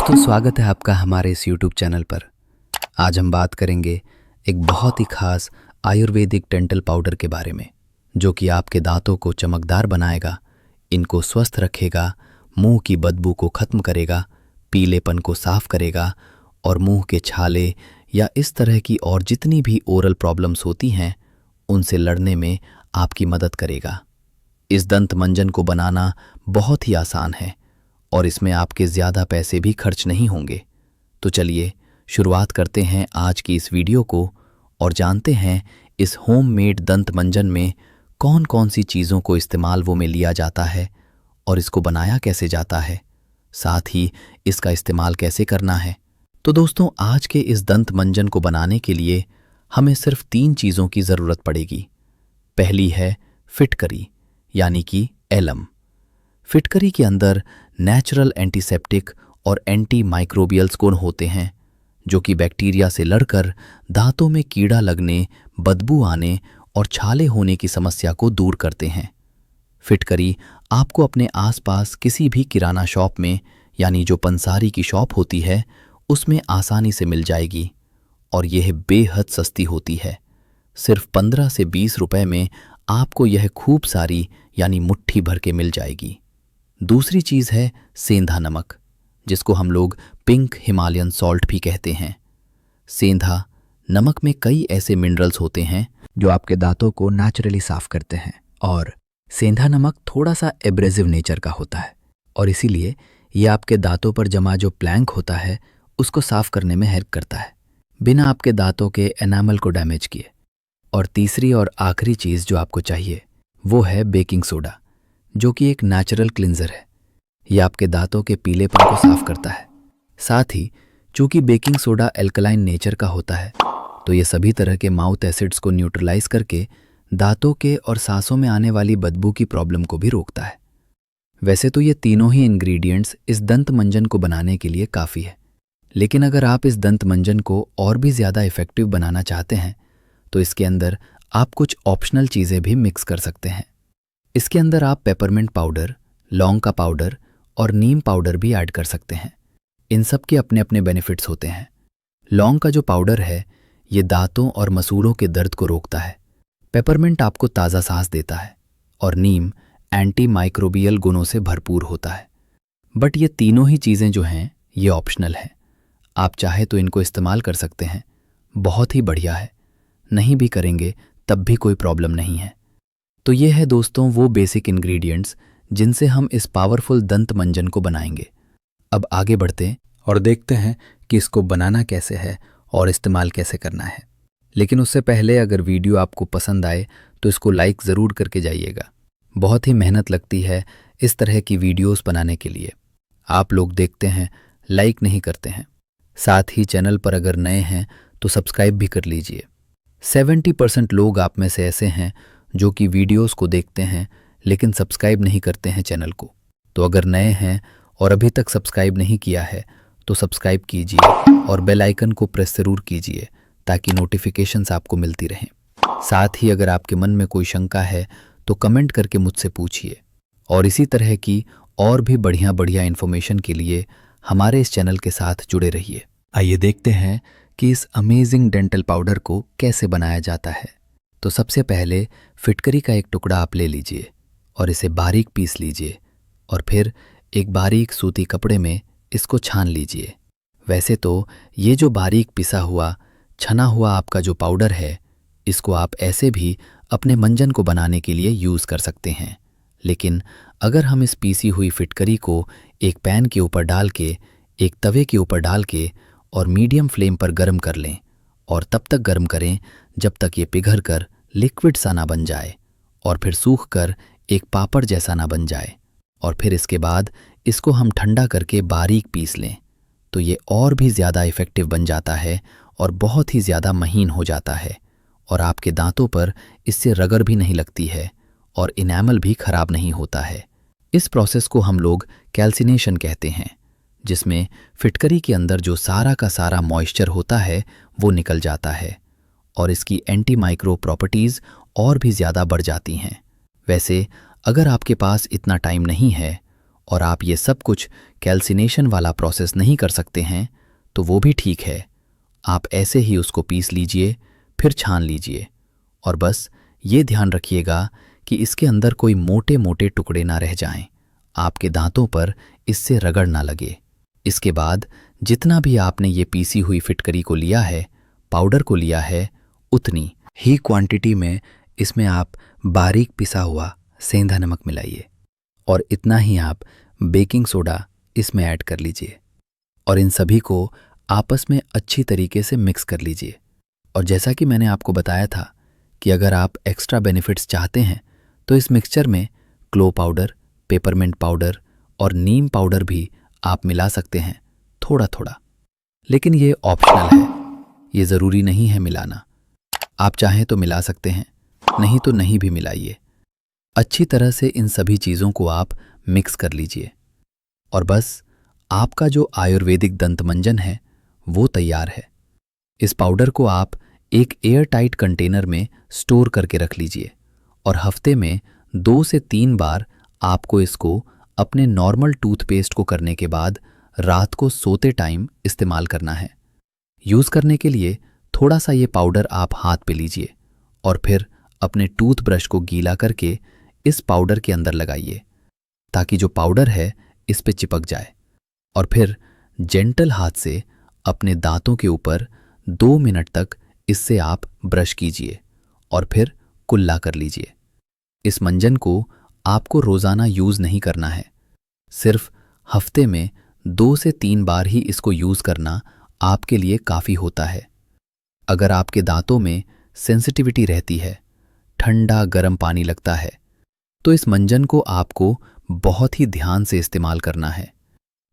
दोस्तों, स्वागत है आपका हमारे इस YouTube चैनल पर। आज हम बात करेंगे एक बहुत ही खास आयुर्वेदिक डेंटल पाउडर के बारे में, जो कि आपके दांतों को चमकदार बनाएगा, इनको स्वस्थ रखेगा, मुंह की बदबू को खत्म करेगा, पीलेपन को साफ करेगा और मुंह के छाले या इस तरह की और जितनी भी ओरल प्रॉब्लम्स होती हैं उनसे लड़ने में आपकी मदद करेगा। इस दंत मंजन को बनाना बहुत ही आसान है और इसमें आपके ज़्यादा पैसे भी खर्च नहीं होंगे। तो चलिए शुरुआत करते हैं आज की इस वीडियो को और जानते हैं इस होममेड दंत मंजन में कौन कौन सी चीज़ों को इस्तेमाल में लिया जाता है और इसको बनाया कैसे जाता है, साथ ही इसका इस्तेमाल कैसे करना है। तो दोस्तों, आज के इस दंत मंजन को बनाने के लिए हमें सिर्फ 3 चीज़ों की ज़रूरत पड़ेगी। पहली है फिटकरी यानी कि एलम। फिटकरी के अंदर नेचुरल एंटीसेप्टिक और एंटी माइक्रोबियल्स गुण होते हैं जो कि बैक्टीरिया से लड़कर दांतों में कीड़ा लगने, बदबू आने और छाले होने की समस्या को दूर करते हैं। फिटकरी आपको अपने आसपास किसी भी किराना शॉप में यानी जो पंसारी की शॉप होती है उसमें आसानी से मिल जाएगी और यह बेहद सस्ती होती है। सिर्फ 15 से 20 रुपए में आपको यह खूब सारी यानी मुट्ठी भर के मिल जाएगी। दूसरी चीज़ है सेंधा नमक, जिसको हम लोग पिंक हिमालयन सॉल्ट भी कहते हैं। सेंधा नमक में कई ऐसे मिनरल्स होते हैं जो आपके दांतों को नेचुरली साफ करते हैं और सेंधा नमक थोड़ा सा एब्रेसिव नेचर का होता है और इसीलिए ये आपके दांतों पर जमा जो प्लैंक होता है उसको साफ करने में हेल्प करता है बिना आपके दांतों के एनामल को डैमेज किए। और तीसरी और आखिरी चीज़ जो आपको चाहिए वो है बेकिंग सोडा, जो कि एक नेचुरल क्लिंजर है। यह आपके दांतों के पीलेपन को साफ करता है। साथ ही चूंकि बेकिंग सोडा एल्कलाइन नेचर का होता है तो ये सभी तरह के माउथ एसिड्स को न्यूट्रलाइज करके दांतों के और सांसों में आने वाली बदबू की प्रॉब्लम को भी रोकता है। वैसे तो ये तीनों ही इंग्रेडिएंट्स इस दंत मंजन को बनाने के लिए काफ़ी है, लेकिन अगर आप इस दंत मंजन को और भी ज़्यादा इफेक्टिव बनाना चाहते हैं तो इसके अंदर आप कुछ ऑप्शनल चीज़ें भी मिक्स कर सकते हैं। इसके अंदर आप पेपरमिंट पाउडर, लौंग का पाउडर और नीम पाउडर भी ऐड कर सकते हैं। इन सब के अपने अपने बेनिफिट्स होते हैं। लौंग का जो पाउडर है ये दांतों और मसूड़ों के दर्द को रोकता है। पेपरमिंट आपको ताज़ा सांस देता है और नीम एंटी माइक्रोबियल गुणों से भरपूर होता है। बट ये तीनों ही चीज़ें जो हैं ये ऑप्शनल हैं। आप चाहे तो इनको इस्तेमाल कर सकते हैं, बहुत ही बढ़िया है। नहीं भी करेंगे तब भी कोई प्रॉब्लम नहीं है। तो ये है दोस्तों वो बेसिक इंग्रेडिएंट्स जिनसे हम इस पावरफुल दंत मंजन को बनाएंगे। अब आगे बढ़ते हैं और देखते हैं कि इसको बनाना कैसे है और इस्तेमाल कैसे करना है। लेकिन उससे पहले अगर वीडियो आपको पसंद आए तो इसको लाइक ज़रूर करके जाइएगा। बहुत ही मेहनत लगती है इस तरह की वीडियोस बनाने के लिए। आप लोग देखते हैं, लाइक नहीं करते हैं। साथ ही चैनल पर अगर नए हैं तो सब्सक्राइब भी कर लीजिए। 70% लोग आप में से ऐसे हैं जो कि वीडियोस को देखते हैं लेकिन सब्सक्राइब नहीं करते हैं चैनल को। तो अगर नए हैं और अभी तक सब्सक्राइब नहीं किया है तो सब्सक्राइब कीजिए और बेल आइकन को प्रेस ज़रूर कीजिए ताकि नोटिफिकेशंस आपको मिलती रहें। साथ ही अगर आपके मन में कोई शंका है तो कमेंट करके मुझसे पूछिए और इसी तरह की और भी बढ़िया बढ़िया इन्फॉर्मेशन के लिए हमारे इस चैनल के साथ जुड़े रहिए। आइए देखते हैं कि इस अमेजिंग डेंटल पाउडर को कैसे बनाया जाता है। तो सबसे पहले फिटकरी का एक टुकड़ा आप ले लीजिए और इसे बारीक पीस लीजिए और फिर एक बारीक सूती कपड़े में इसको छान लीजिए। वैसे तो ये जो बारीक पिसा हुआ छना हुआ आपका जो पाउडर है इसको आप ऐसे भी अपने मंजन को बनाने के लिए यूज़ कर सकते हैं, लेकिन अगर हम इस पीसी हुई फिटकरी को एक पैन के ऊपर डाल के, एक तवे के ऊपर डाल के और मीडियम फ्लेम पर गर्म कर लें और तब तक गर्म करें जब तक ये पिघल कर लिक्विड सा ना बन जाए और फिर सूख कर एक पापड़ जैसा ना बन जाए, और फिर इसके बाद इसको हम ठंडा करके बारीक पीस लें तो ये और भी ज़्यादा इफ़ेक्टिव बन जाता है और बहुत ही ज़्यादा महीन हो जाता है और आपके दांतों पर इससे रगड़ भी नहीं लगती है और इनेमल भी खराब नहीं होता है। इस प्रोसेस को हम लोग कैल्सिनेशन कहते हैं, जिसमें फिटकरी के अंदर जो सारा का सारा मॉइस्चर होता है वो निकल जाता है और इसकी एंटी माइक्रो प्रॉपर्टीज़ और भी ज़्यादा बढ़ जाती हैं। वैसे अगर आपके पास इतना टाइम नहीं है और आप ये सब कुछ कैल्सिनेशन वाला प्रोसेस नहीं कर सकते हैं तो वो भी ठीक है। आप ऐसे ही उसको पीस लीजिए, फिर छान लीजिए और बस ये ध्यान रखिएगा कि इसके अंदर कोई मोटे मोटे टुकड़े ना रह जाएं, आपके दांतों पर इससे रगड़ ना लगे। इसके बाद जितना भी आपने ये पीसी हुई फिटकरी को लिया है, पाउडर को लिया है, उतनी ही क्वांटिटी में इसमें आप बारीक पिसा हुआ सेंधा नमक मिलाइए और इतना ही आप बेकिंग सोडा इसमें ऐड कर लीजिए और इन सभी को आपस में अच्छी तरीके से मिक्स कर लीजिए। और जैसा कि मैंने आपको बताया था कि अगर आप एक्स्ट्रा बेनिफिट्स चाहते हैं तो इस मिक्सचर में क्लो पाउडर, पेपरमिंट पाउडर और नीम पाउडर भी आप मिला सकते हैं थोड़ा थोड़ा, लेकिन ये ऑप्शनल है, ये ज़रूरी नहीं है मिलाना। आप चाहें तो मिला सकते हैं, नहीं तो नहीं भी मिलाइए। अच्छी तरह से इन सभी चीज़ों को आप मिक्स कर लीजिए और बस आपका जो आयुर्वेदिक दंत मंजन है वो तैयार है। इस पाउडर को आप एक एयर टाइट कंटेनर में स्टोर करके रख लीजिए और हफ्ते में 2 से 3 बार आपको इसको अपने नॉर्मल टूथपेस्ट को करने के बाद रात को सोते टाइम इस्तेमाल करना है। यूज़ करने के लिए थोड़ा सा ये पाउडर आप हाथ पे लीजिए और फिर अपने टूथब्रश को गीला करके इस पाउडर के अंदर लगाइए ताकि जो पाउडर है इस पे चिपक जाए और फिर जेंटल हाथ से अपने दांतों के ऊपर 2 मिनट तक इससे आप ब्रश कीजिए और फिर कुल्ला कर लीजिए। इस मंजन को आपको रोज़ाना यूज़ नहीं करना है, सिर्फ हफ्ते में 2 से 3 बार ही इसको यूज़ करना आपके लिए काफ़ी होता है। अगर आपके दांतों में सेंसिटिविटी रहती है, ठंडा गर्म पानी लगता है, तो इस मंजन को आपको बहुत ही ध्यान से इस्तेमाल करना है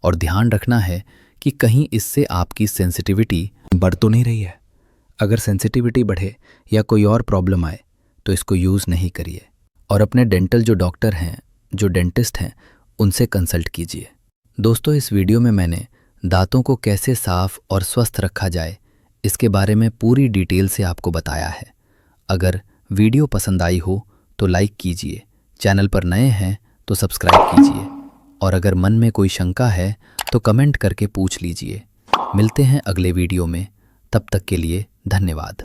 और ध्यान रखना है कि कहीं इससे आपकी सेंसिटिविटी बढ़ तो नहीं रही है। अगर सेंसिटिविटी बढ़े या कोई और प्रॉब्लम आए तो इसको यूज़ नहीं करिए और अपने डेंटल जो डॉक्टर हैं, जो डेंटिस्ट हैं, उनसे कंसल्ट कीजिए। दोस्तों, इस वीडियो में मैंने दांतों को कैसे साफ और स्वस्थ रखा जाए इसके बारे में पूरी डिटेल से आपको बताया है। अगर वीडियो पसंद आई हो तो लाइक कीजिए, चैनल पर नए हैं तो सब्सक्राइब कीजिए और अगर मन में कोई शंका है तो कमेंट करके पूछ लीजिए। मिलते हैं अगले वीडियो में, तब तक के लिए धन्यवाद।